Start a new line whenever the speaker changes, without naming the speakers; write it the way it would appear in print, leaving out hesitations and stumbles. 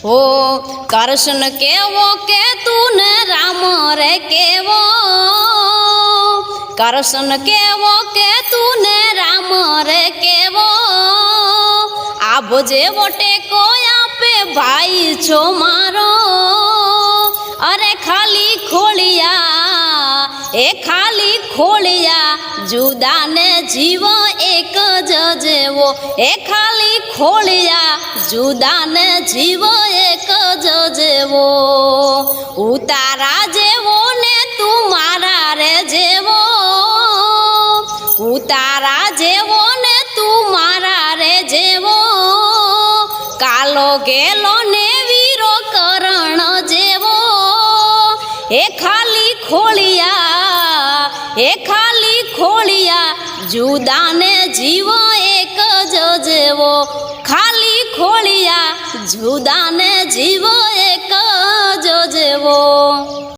हो कृष्ण केवो के तूने राम रे केवो, कृष्ण केवो के तूने राम रे केवो। आबो जेवो टेको आपे भाई छो मारो, अरे खाली खोलिया ए खाली खोलिया जुदा ने जीवो एक ज जेवो, ए खाली खोलिया जुदा ने जीवो एक ज जेवो। उतारा जेवो ने तू मारा रे जेवो, उतारा जेवो ने तू मारा रे जेवो। कालो गेलो ने वीरो करण जेवो, ए खाली खोलिया ए खाली खोलिया जुदा ने जीवो एक ज जेवो, खाली खोलिया जुदा ने जीवो एक ज जेवो।